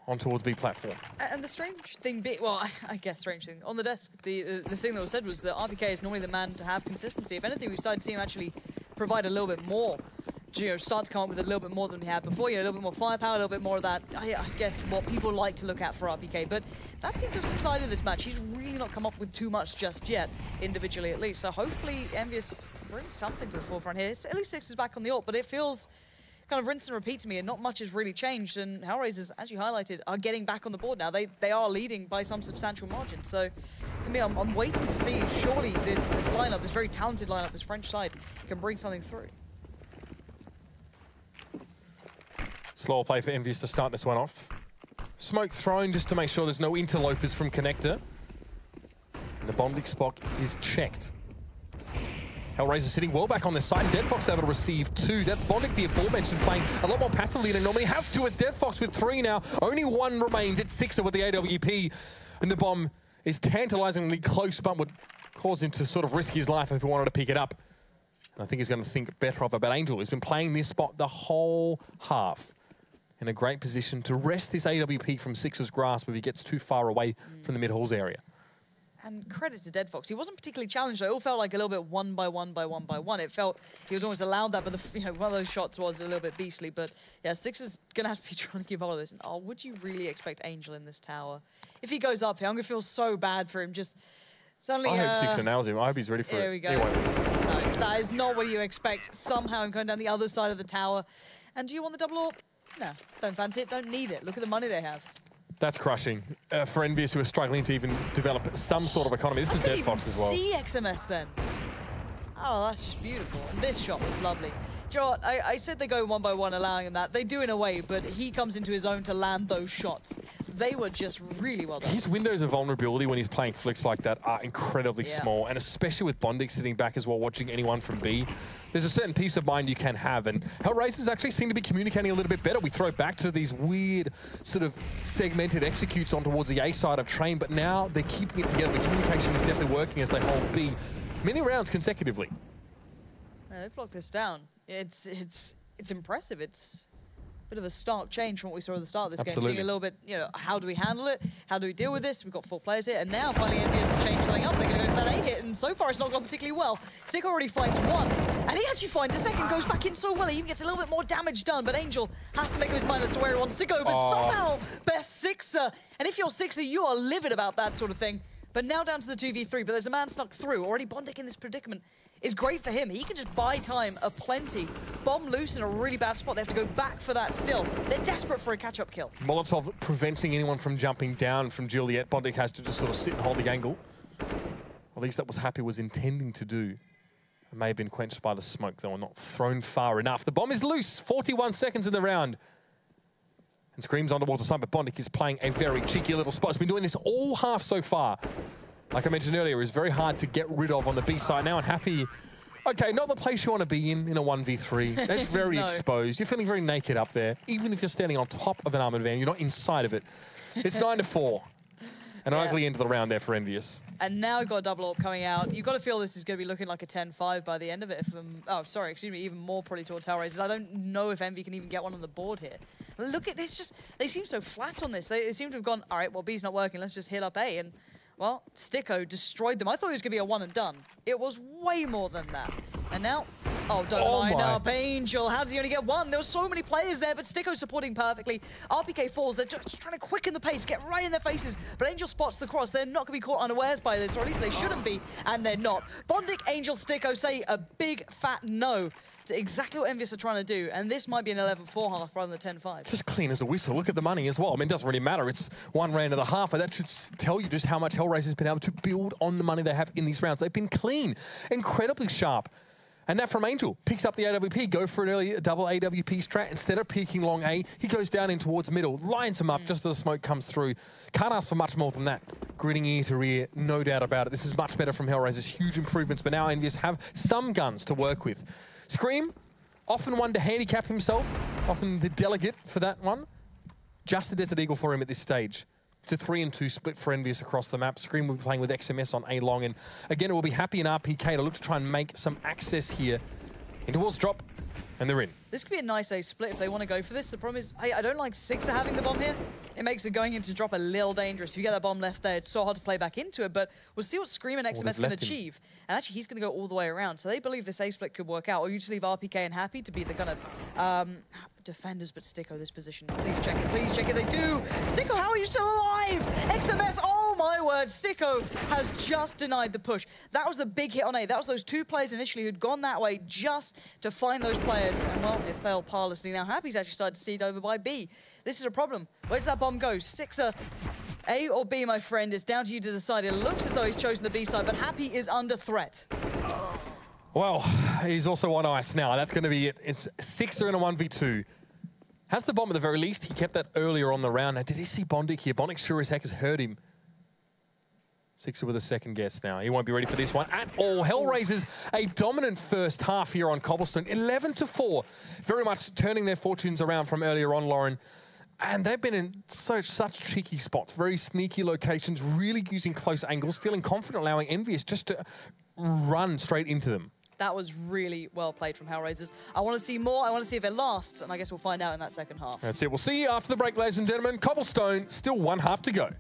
On towards B platform. And the strange thing, well, I guess strange thing, on the desk, the thing that was said was that RPK is normally the man to have consistency. If anything, we've started to see him actually provide a little bit more, start to come up with a little bit more than we had before, a little bit more firepower, a little bit more of that, I guess, what people like to look at for RPK. But that seems to have subsided this match. He's really not come up with too much just yet, individually at least. So hopefully EnVyUs brings something to the forefront here. At least Six is back on the ult, but it feels kind of rinse and repeat to me, and not much has really changed. And HellRaisers, as you highlighted, are getting back on the board now. They are leading by some substantial margin. So for me, I'm waiting to see if surely this lineup, this very talented lineup, this French side, can bring something through. Slower play for EnVyUs to start this one off. Smoke thrown just to make sure there's no interlopers from Connector. And the bonding spot is checked. HellRaisers sitting well back on their side. Dead Fox able to receive two. That's Bondic, the aforementioned, playing a lot more passively than normally has to, as Dead Fox with three now. Only one remains. It's Sixer with the AWP. And the bomb is tantalizingly close, but would cause him to sort of risk his life if he wanted to pick it up. And I think he's going to think better of about Angel, who's been playing this spot the whole half. In a great position to wrest this AWP from Sixer's grasp if he gets too far away from the mid-halls area. And credit to Dead Fox. He wasn't particularly challenged. It all felt like a little bit one by one by one by one. It felt he was almost allowed that, but one of those shots was a little bit beastly. But yeah, Six is going to have to be trying to give all of this. And oh, would you really expect Angel in this tower? If he goes up here, I'm going to feel so bad for him. Just suddenly... I hope Sixer nails him. I hope he's ready for it. There we go. Anyway. No, that is not what you expect. Somehow I'm going down the other side of the tower. And do you want the double AWP? No, don't fancy it, don't need it. Look at the money they have. That's crushing for EnVyUs, who are struggling to even develop some sort of economy. This is Dead Fox as well. See XMS then. Oh, that's just beautiful. And this shot was lovely. Do you know what? I said they go one by one, allowing him that. They do in a way, but he comes into his own to land those shots. They were just really well done. His windows of vulnerability when he's playing flicks like that are incredibly small, and especially with Bondic sitting back as well, watching anyone from B. There's a certain peace of mind you can have, and HellRaisers actually seem to be communicating a little bit better. We throw back to these weird sort of segmented executes on towards the A side of Train, but now they're keeping it together. The communication is definitely working as they hold B many rounds consecutively. Yeah, they've blocked this down. It's impressive. It's a bit of a stark change from what we saw at the start of this game. Seeing a little bit, how do we handle it? How do we deal with this? We've got 4 players here, and now finally EnVyUs have changed something up. They're going to go for that A hit, and so far it's not gone particularly well. Sick already finds one, and he actually finds a second, goes back in so well. He even gets a little bit more damage done, but Angel has to make up his mind as to where he wants to go. But somehow, best Sixer. And if you're Sixer, you are livid about that sort of thing. But now down to the 2v3, but there's a man snuck through. Already Bondic in this predicament is great for him. He can just buy time aplenty. Bomb loose in a really bad spot. They have to go back for that still. They're desperate for a catch-up kill. Molotov preventing anyone from jumping down from Juliet. Bondic has to just sort of sit and hold the angle. At least that was Happy was intending to do. It may have been quenched by the smoke, though, not thrown far enough. The bomb is loose. 41 seconds in the round. And Scream's on towards the side, but Bondic is playing a very cheeky little spot. He's been doing this all half so far. Like I mentioned earlier, it's very hard to get rid of on the B side now, and Happy, okay, not the place you want to be in a 1v3. That's very exposed. You're feeling very naked up there. Even if you're standing on top of an armored van, you're not inside of it. It's 9-4. An ugly end of the round there for EnVyUs. And now we've got a double AWP coming out. You've got to feel this is going to be looking like a 10-5 by the end of it. Even more probably towards HellRaisers. I don't know if Envy can even get one on the board here. Look at this, they seem so flat on this. They seem to have gone, all right, well, B's not working, let's just hit up A. And, well, Sticko destroyed them. I thought it was going to be a one and done. It was way more than that. And now, Oh, don't line up, Angel. How does he only get one? There were so many players there, but Sticko supporting perfectly. RPK falls. They're just trying to quicken the pace, get right in their faces. But Angel spots the cross. They're not going to be caught unawares by this, or at least they shouldn't be, and they're not. Bondik, Angel, Sticko say a big fat no to exactly what EnVyUs are trying to do, and this might be an 11-4 half rather than 10-5. Just clean as a whistle. Look at the money as well. I mean, it doesn't really matter. It's 1 round and a half, but that should tell you just how much HellRaisers has been able to build on the money they have in these rounds. They've been clean, incredibly sharp. And that from Angel, picks up the AWP, go for an early double AWP strat. Instead of peeking long A, he goes down in towards middle, lines him up just as the smoke comes through. Can't ask for much more than that. Gritting ear to ear, no doubt about it. This is much better from HellRaisers, huge improvements, but now EnVyUs have some guns to work with. Scream, often one to handicap himself, often the delegate for that one. Just the Desert Eagle for him at this stage. It's a 3-2 split for EnVyUs across the map. Scream will be playing with XMS on A long, and again, it will be Happy and RPK to look to try and make some access here into towards drop, and they're in. This could be a nice A split if they want to go for this. The problem is, I don't like Sixer having the bomb here. It makes it going into drop a little dangerous. If you get that bomb left there, it's so hard to play back into it, but we'll see what Scream and XMS can achieve. And actually, he's going to go all the way around, so they believe this A split could work out, or you just leave RPK and Happy to be the kind of defenders, but Sticko this position. Please check it, please check it. They do. Sticko, how are you still alive? XMS, oh my word. Sticko has just denied the push. That was a big hit on A. That was those 2 players initially who'd gone that way just to find those players. And well, it fell parlously. Now Happy's actually started to see it over by B. This is a problem. Where does that bomb go? Sixer, A or B, my friend? It's down to you to decide. It looks as though he's chosen the B side, but Happy is under threat. Well, he's also on ice now. That's going to be it. It's Sixer in a 1v2. Has the bomb at the very least. He kept that earlier on the round. Now, did he see Bondik here? Bondik sure as heck has heard him. Sixer with a second guess now. He won't be ready for this one at all. HellRaisers, a dominant first half here on Cobblestone. 11-4. Very much turning their fortunes around from earlier on, Lauren. And they've been in such tricky spots, very sneaky locations, really using close angles, feeling confident allowing EnVyUs just to run straight into them. That was really well played from HellRaisers. I want to see more. I want to see if it lasts, and I guess we'll find out in that second half. That's it. We'll see you after the break, ladies and gentlemen. Cobblestone, still 1 half to go.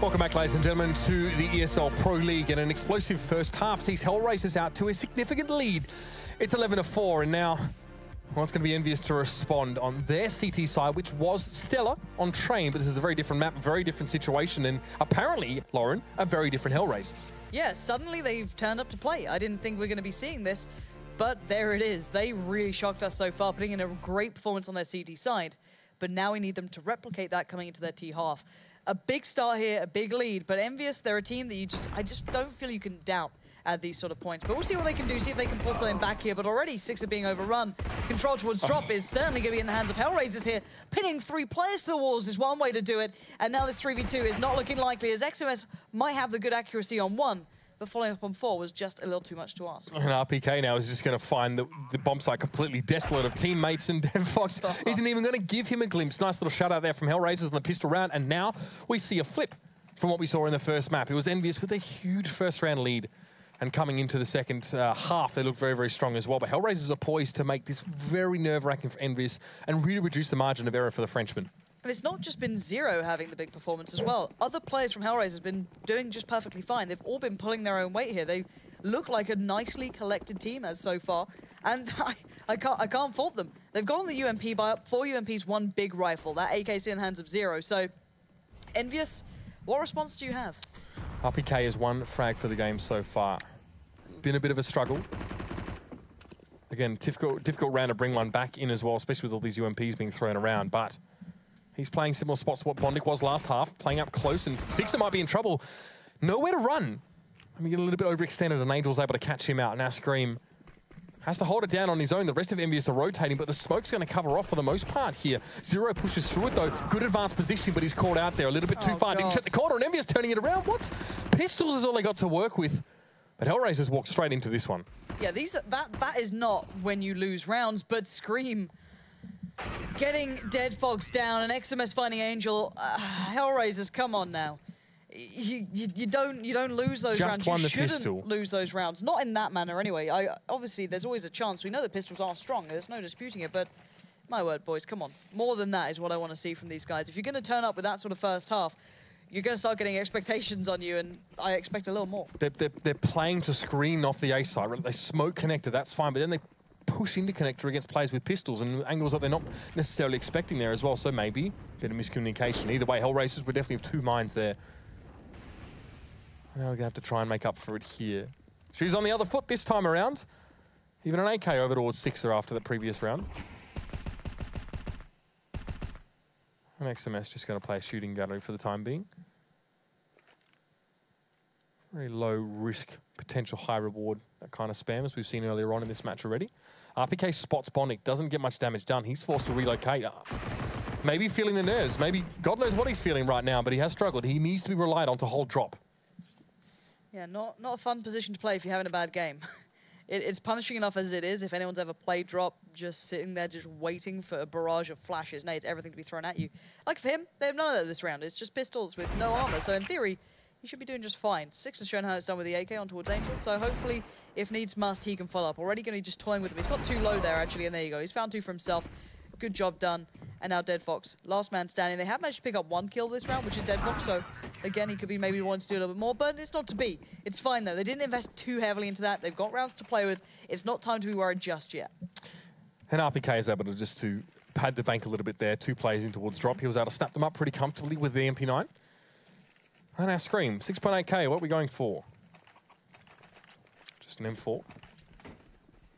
Welcome back, ladies and gentlemen, to the ESL Pro League, and an explosive first half sees HellRaisers out to a significant lead. It's 11-4, and now, well, it's going to be EnVyUs to respond on their CT side, which was stellar on Train, but this is a very different map, very different situation, and apparently, Lauren, a very different HellRaisers. Yeah, suddenly they've turned up to play. I didn't think we were going to be seeing this, but there it is. They really shocked us so far, putting in a great performance on their CT side, but now we need them to replicate that coming into their T half. A big start here, a big lead, but EnVyUs, they're a team that I just don't feel you can doubt. at these sort of points. But we'll see what they can do, see if they can pull something back here. But already 6 are being overrun. Control towards drop is certainly going to be in the hands of HellRaisers here. Pinning 3 players to the walls is one way to do it. And now this 3v2 is not looking likely, as XMS might have the good accuracy on 1. But following up on 4 was just a little too much to ask. And RPK now is just going to find the bomb site completely desolate of teammates, and EnVyUs isn't even going to give him a glimpse. Nice little shout out there from HellRaisers on the pistol round, and now we see a flip from what we saw in the first map. It was EnVyUs with a huge first round lead, and coming into the second half, they looked very, very strong as well. But HellRaisers are poised to make this very nerve-wracking for EnVyUs and really reduce the margin of error for the Frenchman. And it's not just been Zero having the big performance as well. Other players from HellRaisers have been doing just perfectly fine. They've all been pulling their own weight here. They look like a nicely collected team as so far, and I can't fault them. They've gone on the UMP by up 4 UMPs, 1 big rifle. That AK's in the hands of Zero. So, EnVyUs, what response do you have? RPK is 1 frag for the game so far. Been a bit of a struggle. Again, difficult round to bring one back in as well, especially with all these UMPs being thrown around, but he's playing similar spots to what Bondic was last half, playing up close, and Sixer might be in trouble. Nowhere to run. I mean, get a little bit overextended, and Angel's able to catch him out. Now Scream has to hold it down on his own. The rest of EnVyUs are rotating, but the smoke's going to cover off for the most part here. Zero pushes through it, though. Good advanced position, but he's caught out there a little bit too far. Didn't check the corner, and EnVyUs turning it around. What? Pistols is all they got to work with. But HellRaisers walked straight into this one. Yeah, that is not when you lose rounds, but Scream getting Dead Fox down and XMS finding Angel. HellRaisers, come on now. You don't lose those rounds. Won you the shouldn't pistol. lose those rounds. Not in that manner anyway. Obviously, there's always a chance. We know that pistols are strong. There's no disputing it, but my word, boys, come on. More than that is what I want to see from these guys. If you're going to turn up with that sort of first half, you're going to start getting expectations on you, and I expect a little more. They're playing to screen off the A side. They smoke connector, that's fine, but then they push into connector against players with pistols and angles that they're not necessarily expecting there as well, so maybe a bit of miscommunication. Either way, HellRaisers would definitely have 2 minds there. Now we're going to have to try and make up for it here. She's on the other foot this time around. Even an AK over towards Sixer after the previous round. And XMS just going to play a shooting gallery for the time being. Very low risk, potential high reward, that kind of spam, as we've seen earlier on in this match already. RPK spots Bondic, doesn't get much damage done. He's forced to relocate. Maybe feeling the nerves. Maybe God knows what he's feeling right now, but he has struggled. He needs to be relied on to hold drop. Yeah, not a fun position to play if you're having a bad game. It's punishing enough as it is. If anyone's ever played drop, just sitting there, just waiting for a barrage of flashes, nades, everything to be thrown at you. Like for him, they have none of that this round. It's just pistols with no armor. So in theory, he should be doing just fine. Six has shown how it's done with the AK on towards Angel. So hopefully, if needs must, he can follow up. Already going to be just toying with him. He's got 2 low there, actually, and there you go. He's found 2 for himself. Good job done. And now Dead Fox, last man standing. They have managed to pick up 1 kill this round, which is Dead Fox. So again, he could be maybe wanting to do a little bit more, but it's not to be. It's fine though. They didn't invest too heavily into that. They've got rounds to play with. It's not time to be worried just yet. And RPK is able to just to pad the bank a little bit there. 2 players in towards drop. He was able to snap them up pretty comfortably with the MP9. And our Scream, 6.8k. What are we going for? Just an M4.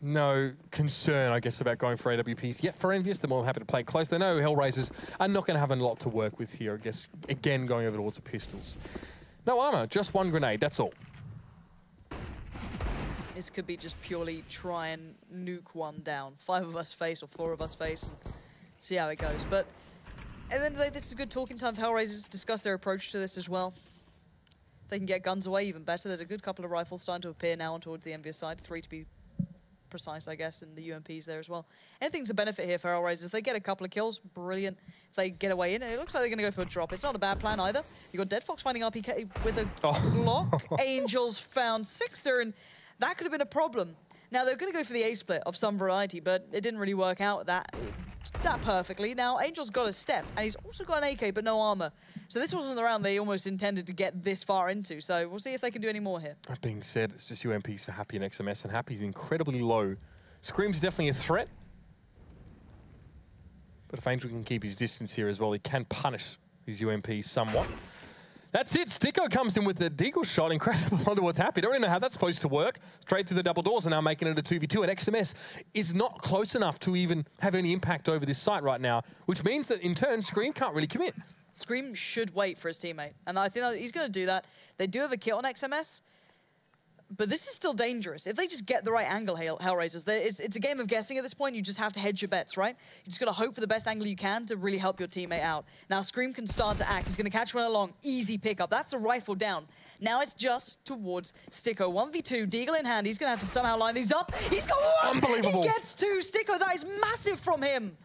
No concern, I guess, about going for AWPs. Yet for EnVyUs, they're more than happy to play close. They know HellRaisers are not going to have a lot to work with here. I guess, again, going over towards the pistols. No armor, just 1 grenade, that's all. This could be just purely try and nuke one down. 5 of us face or 4 of us face and see how it goes. But at the end of the day, this is a good talking time for HellRaisers to discuss their approach to this as well. If they can get guns away, even better. There's a good couple of rifles starting to appear now on towards the EnVyUs side. 3 to be precise, I guess, and the UMPs there as well. Anything's a benefit here for HellRaisers. If they get a couple of kills, brilliant. If they get away in, and it looks like they're going to go for a drop. It's not a bad plan either. You got Dead Fox finding RPK with a block. Angels found Sixer, and that could have been a problem. Now, they're going to go for the A-split of some variety, but it didn't really work out that perfectly. Now, Angel's got a step, and he's also got an AK, but no armor. So this wasn't the round they almost intended to get this far into. So we'll see if they can do any more here. That being said, it's just UMPs for Happy and XMS, and Happy's incredibly low. Scream's definitely a threat. But if Angel can keep his distance here as well, he can punish his UMPs somewhat. That's it. Sticko comes in with the deagle shot. Incredible onto what's Happy. Don't really know how that's supposed to work. Straight through the double doors and now making it a 2v2. And XMS is not close enough to even have any impact over this site right now, which means that in turn, Scream can't really commit. Scream should wait for his teammate. And I think that he's going to do that. They do have a kit on XMS. But this is still dangerous. If they just get the right angle, HellRaisers, it's a game of guessing at this point. You just have to hedge your bets, right? You just got to hope for the best angle you can to really help your teammate out. Now, Scream can start to act. He's going to catch one along. Easy pickup. That's the rifle down. Now it's just towards Sticko. 1v2, Deagle in hand. He's going to have to somehow line these up. He's got one! Unbelievable. He gets two. Sticko, that is massive from him.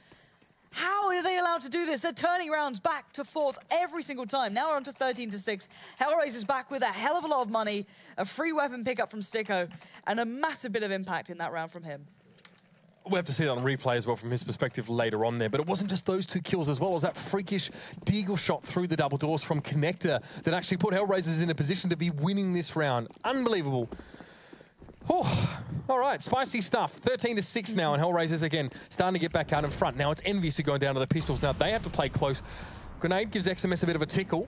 How are they allowed to do this? They're turning rounds back to fourth every single time. Now we're on to 13-6. HellRaisers back with a hell of a lot of money, a free weapon pickup from Sticko, and a massive bit of impact in that round from him. We'll have to see that on replay as well from his perspective later on there. But it wasn't just those two kills as well. It was that freakish Deagle shot through the double doors from Connector that actually put HellRaisers in a position to be winning this round. Unbelievable. Oh, all right, spicy stuff. 13-6 now, and HellRaisers again starting to get back out in front. Now it's EnVyUs who going down to the pistols. Now they have to play close. Grenade gives XMS a bit of a tickle,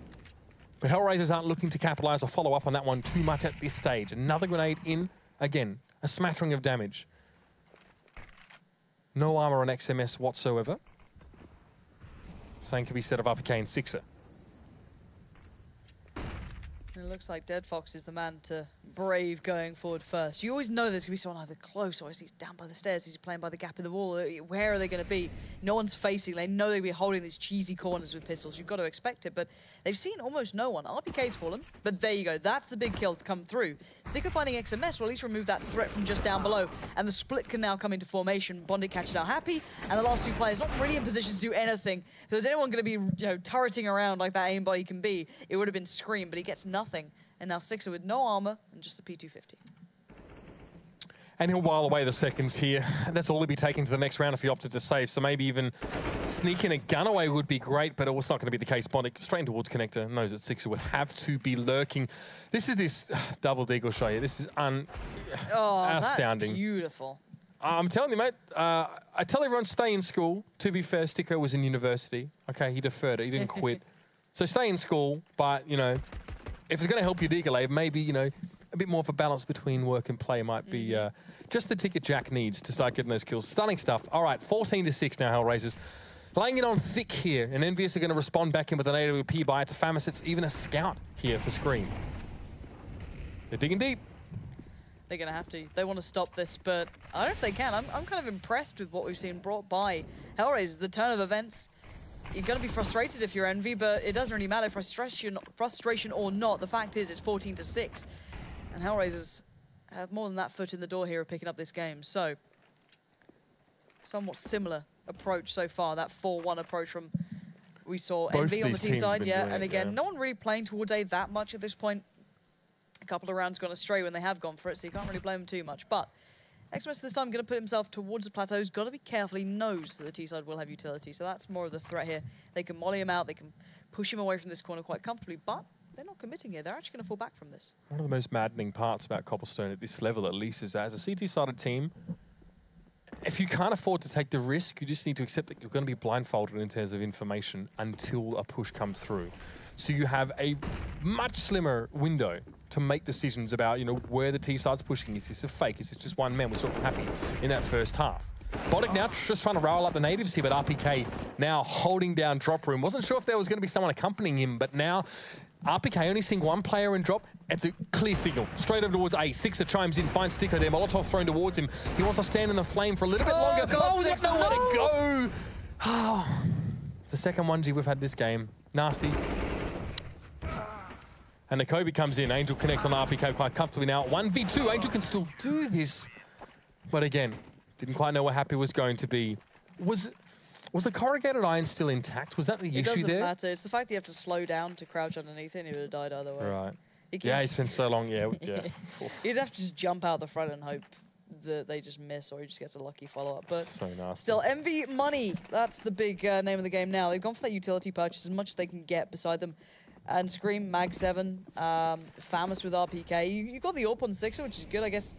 but HellRaisers aren't looking to capitalize or follow up on that one too much at this stage. Another grenade in, again, a smattering of damage. No armor on XMS whatsoever. Same can be said of RPK and Sixer. It looks like Dead Fox is the man to brave going forward first. You always know there's going to be someone either close or he's down by the stairs, he's playing by the gap in the wall. Where are they going to be? No one's facing. They know they'll be holding these cheesy corners with pistols. You've got to expect it, but they've seen almost no one. RPK's fallen, but there you go. That's the big kill to come through. Sticker finding XMS will at least remove that threat from just down below, and the split can now come into formation. Bondit catches out happy, and the last two players not really in position to do anything. If there was anyone going to be, turreting around like that aimbot he can be, it would have been Scream, but he gets nothing. And now Sixer with no armor and just a P250. And he'll while away the seconds here. That's all he'll be taking to the next round if he opted to save. So maybe even sneaking a gun away would be great, but it was not going to be the case. Bondit straight in towards Connector. Knows that Sixer would have to be lurking. This is this double Deagle shot here. This is astounding. That's beautiful. I'm telling you, mate, I tell everyone stay in school. To be fair, Sticko was in university. Okay, he deferred it. He didn't quit. So stay in school, but, if it's going to help you Deagle, maybe, a bit more of a balance between work and play might be just the ticket Jack needs to start getting those kills. Stunning stuff. All right, 14-6 now, HellRaisers. Laying it on thick here, and EnVyUs are going to respond back in with an AWP buy. It's a Famis. It's even a scout here for Scream. They're digging deep. They're going to have to. They want to stop this, but I don't know if they can. I'm kind of impressed with what we've seen brought by HellRaisers. The turn of events. You're going to be frustrated if you're Envy, but it doesn't really matter, frustration or not. The fact is it's 14-6. And HellRaisers have more than that foot in the door here of picking up this game. So, somewhat similar approach so far. That 4-1 approach from we saw Both Envy on the T side, yeah. And again, yeah. no one really playing towards A that much at this point. A couple of rounds gone astray when they have gone for it, so you can't really blame them too much. But XMS this time going to put himself towards the plateaus. Got to be careful. He knows that the T side will have utility, so that's more of the threat here. They can molly him out. They can push him away from this corner quite comfortably, but they're not committing here. They're actually going to fall back from this. One of the most maddening parts about Cobblestone at this level, at least, is that as a CT-sided team, if you can't afford to take the risk, you just need to accept that you're going to be blindfolded in terms of information until a push comes through. So you have a much slimmer window to make decisions about, where the T-side's pushing. Is this a fake? Is this just one man? We're sort of happy in that first half. Bondit now just trying to rile up the natives here, but RPK now holding down drop room. Wasn't sure if there was going to be someone accompanying him, but now RPK only seeing one player in drop. It's a clear signal. Straight over towards A. Sixer chimes in, finds Sticko there. Molotov thrown towards him. He wants to stand in the flame for a little bit longer. God, he's got nowhere to go. Oh, it's the second 1G we've had this game. Nasty. And the Kobe comes in. Angel connects on RPK quite comfortably now. 1v2. Angel can still do this. But again, didn't quite know what Happy was going to be. Was the corrugated iron still intact? Was that the issue there? It doesn't matter. It's the fact that you have to slow down to crouch underneath it and he would have died either way. Right. Yeah, he's been so long. Yeah. You'd have to just jump out the front and hope that they just miss or he just gets a lucky follow-up. But so nasty. Still, Envy money. That's the big name of the game now. They've gone for that utility purchase as much as they can get beside them. And Scream, Mag 7, Famis with RPK. You got the AWP on Sixer, which is good. I guess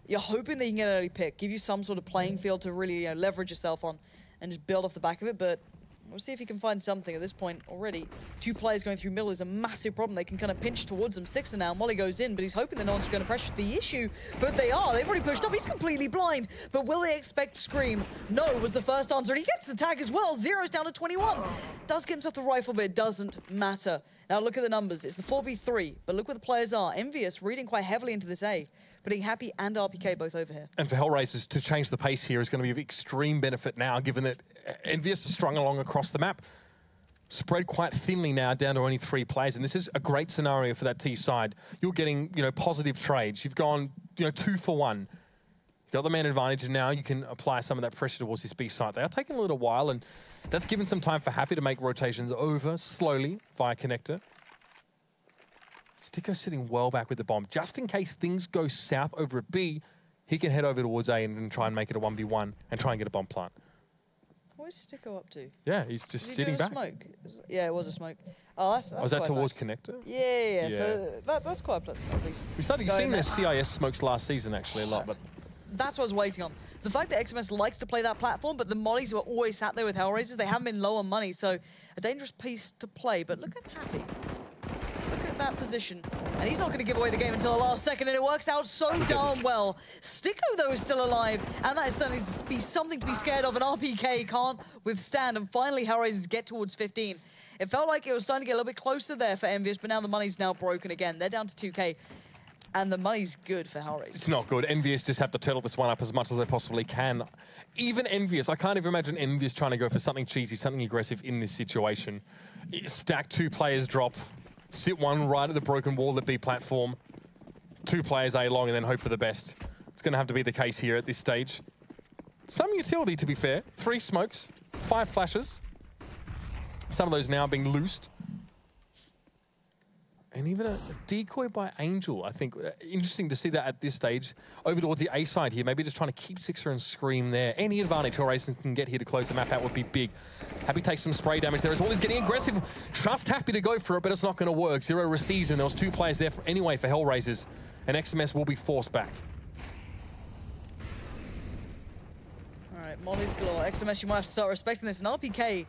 you're hoping they can get an early pick, give you some sort of playing field to really leverage yourself on and just build off the back of it. But we'll see if you can find something at this point already. Two players going through middle is a massive problem. They can kind of pinch towards them. Sixer now, Molly goes in, but he's hoping that no one's going to pressure the issue. But they are. They've already pushed up. He's completely blind. But will they expect Scream? No was the first answer. And he gets the tag as well. Zero's down to 21. Does get himself the rifle, but it doesn't matter. Now look at the numbers. It's the 4v3, but look where the players are. EnVyUs reading quite heavily into this A, putting Happy and RPK both over here. And for HellRaisers to change the pace here is going to be of extreme benefit now, given that EnVyUs is strung along across the map. Spread quite thinly now, down to only 3 players, and this is a great scenario for that T side. You're getting, positive trades. You've gone, 2 for 1. You've got the man advantage, and now you can apply some of that pressure towards this B side. They are taking a little while, and that's given some time for Happy to make rotations over slowly via connector. Sticko sitting well back with the bomb. Just in case things go south over at B, he can head over towards A and try and make it a 1v1 and try and get a bomb plant. What is Sticko up to? Yeah, he's just sitting back. Smoke? Yeah, it was a smoke. Oh, that's was that towards nice. connector? Yeah. So that's quite pleasant, at least. We started seeing their CIS smokes last season actually a lot, but that's what I was waiting on. The fact that XMS likes to play that platform, but the mollies were always sat there with HellRaisers. They haven't been low on money, so a dangerous piece to play. But look at Happy. Look at that position. And he's not going to give away the game until the last second, and it works out so darn well. Sticko, though, is still alive, and that is starting to be something to be scared of, and RPK can't withstand. And finally, HellRaisers get towards 15. It felt like it was starting to get a little bit closer there for EnVyUs, but now the money's now broken again. They're down to 2K. And the money's good for HellRaisers. It's not good. EnVyUs just have to turtle this one up as much as they possibly can. Even EnVyUs, I can't even imagine EnVyUs trying to go for something cheesy, something aggressive in this situation. Stack 2 players drop, sit one right at the broken wall, the B platform, 2 players A long, and then hope for the best. It's going to have to be the case here at this stage. Some utility, to be fair. 3 smokes, 5 flashes. Some of those now being loosed. And even a decoy by Angel, I think. Interesting to see that at this stage. Over towards the A side here, maybe just trying to keep Sixer and Scream there. Any advantage HellRaisers can get here to close the map out would be big. Happy takes some spray damage there as well. He's getting aggressive. Trust Happy to go for it, but it's not going to work. Zero receives, and there was 2 players there anyway for HellRaisers. And XMS will be forced back. All right, Molly's galore. XMS, you might have to start respecting this. And RPK,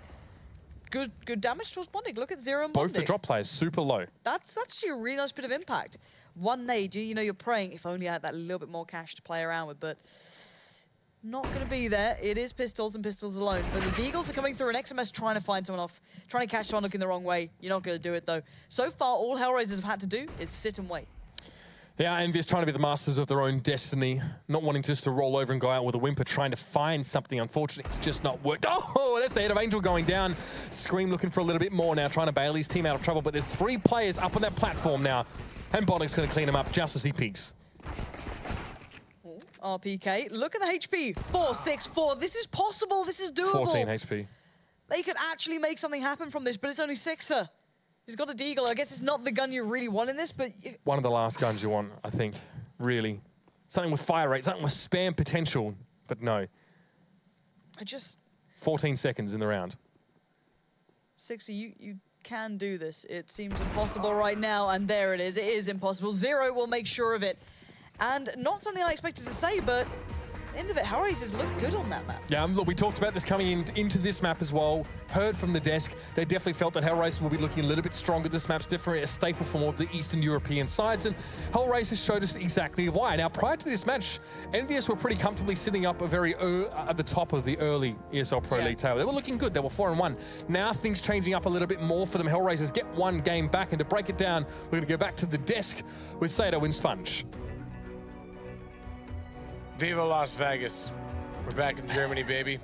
good damage towards Bondig. Look at Zero and Both Bondig. the drop players, super low. That's actually a really nice bit of impact. One nade, you're praying if only I had that little bit more cash to play around with, but not going to be there. It is pistols and pistols alone. But the Deagles are coming through, and XMS trying to find someone off, trying to catch someone looking the wrong way. You're not going to do it, though. So far, all HellRaisers have had to do is sit and wait. Yeah, EnVyUs trying to be the masters of their own destiny, not wanting just to roll over and go out with a whimper, trying to find something. Unfortunately, it's just not worked. Oh, that's the head of Angel going down. Scream looking for a little bit more now, trying to bail his team out of trouble, but there's 3 players up on that platform now, and Bondig's going to clean him up just as he peeks. RPK, look at the HP, 464. This is possible, this is doable. 14 HP. They could actually make something happen from this, but it's only Sixer. He's got a Deagle. I guess it's not the gun you really want in this, but... One of the last guns you want, I think, really. Something with fire rate, something with spam potential, but no. 14 seconds in the round. Sixer, you can do this. It seems impossible right now, and there it is. It is impossible. Zero will make sure of it. And not something I expected to say, but... end of it, HellRaisers look good on that map. Yeah, look, we talked about this coming into this map as well. Heard from the desk, they definitely felt that HellRaisers will be looking a little bit stronger. This map's definitely a staple for more of the Eastern European sides, and HellRaisers showed us exactly why. Now, prior to this match, EnVyUs were pretty comfortably sitting up at the top of the early ESL Pro League table. They were looking good. They were 4-1. Now things changing up a little bit more for them. HellRaisers get 1 game back, and to break it down, we're going to go back to the desk with Sato and Sponge. Viva Las Vegas. We're back in Germany, baby.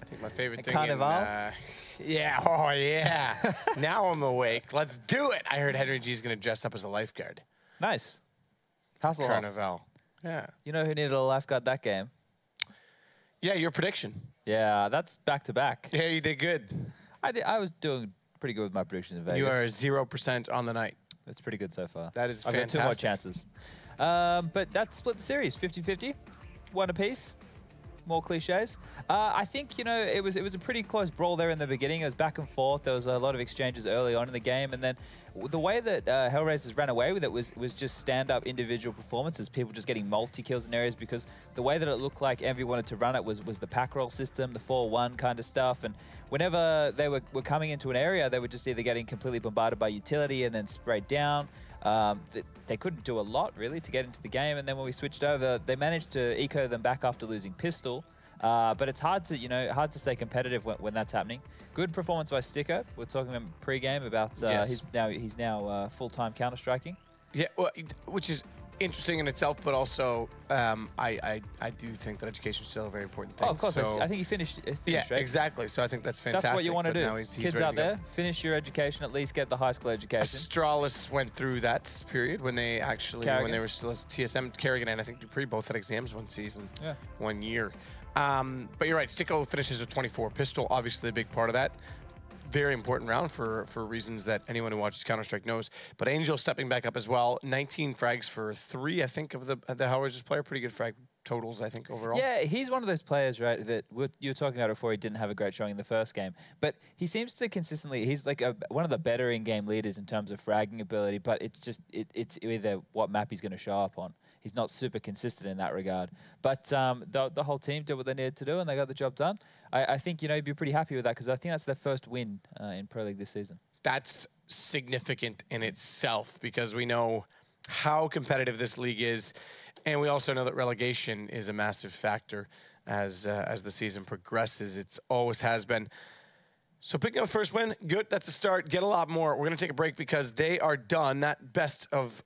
I think my favorite thing Carnival? yeah, oh yeah. Now I'm awake. Let's do it. I heard Henry G's going to dress up as a lifeguard. Nice. Hustle off. Carnival. Yeah. You know who needed a lifeguard that game? Yeah, your prediction. Yeah, that's back-to-back. Yeah, you did good. I was doing pretty good with my predictions in Vegas. You are 0% on the night. That's pretty good so far. That is I've fantastic. got 2 more chances. But that split the series, 50-50. 1 apiece. More cliches. I think, it was a pretty close brawl there in the beginning. It was back and forth. There was a lot of exchanges early on in the game. And then the way that HellRaisers ran away with it was just stand-up individual performances. People just getting multi-kills in areas, because the way that it looked like EnVy wanted to run it was the pack roll system, the 4-1 kind of stuff. And whenever they were coming into an area, they were just either getting completely bombarded by utility and then sprayed down. They couldn't do a lot, really, to get into the game. And then when we switched over, they managed to eco them back after losing pistol. But it's hard to, hard to stay competitive when that's happening. Good performance by Sticko. We're talking about pre-game about he's now full-time Counter-Striking. Yeah, well, which is interesting in itself, but also I do think that education is still a very important thing. Oh, of course. So, I think he finished yeah, right? exactly. So I think that's fantastic. That's what you want to do. He's Kids out there, finish your education, at least get the high school education. Astralis went through that period when they actually, when they were still as TSM. Kerrigan and I think Dupree both had exams one season, 1 year. But you're right, Sticko finishes with 24. Pistol, obviously a big part of that. Very important round for reasons that anyone who watches Counter-Strike knows. But Angel stepping back up as well. 19 frags for 3, I think, of the HellRaisers player. Pretty good frag totals, I think, overall. Yeah, he's one of those players, right, that you were talking about before. He didn't have a great showing in the first game. But he seems to consistently, he's like one of the better in-game leaders in terms of fragging ability, but it's just, it's either what map he's going to show up on. He's not super consistent in that regard. But the whole team did what they needed to do, and they got the job done. I think, you'd be pretty happy with that, because I think that's their first win in Pro League this season. That's significant in itself, because we know how competitive this league is, and we also know that relegation is a massive factor as the season progresses. It always has been. So picking up first win, good. That's a start. Get a lot more. We're going to take a break because they are done. That best of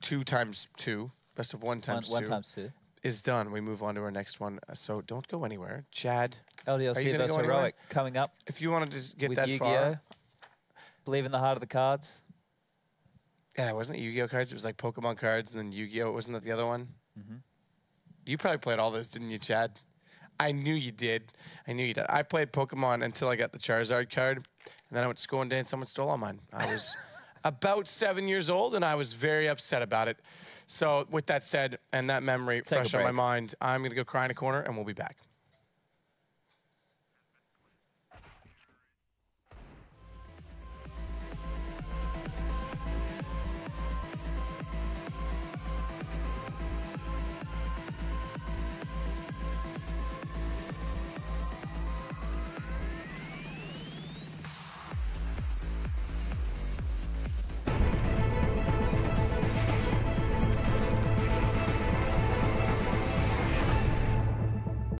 2 times 2. Best of 1 times 2. 1 times 2 is done. We move on to our next one. So don't go anywhere. Chad, LDLC versus Heroic coming up. If you wanted to get with that far. Believe in the heart of the cards. Yeah, wasn't it Yu-Gi-Oh cards? It was like Pokemon cards and then Yu-Gi-Oh. Wasn't that the other one? You probably played all those, didn't you, Chad? I knew you did. I knew you did. I played Pokemon until I got the Charizard card. And then I went to school one day and someone stole all mine. I was about 7 years old, and I was very upset about it. So with that said, and that memory fresh on my mind, I'm going to go cry in a corner, and we'll be back.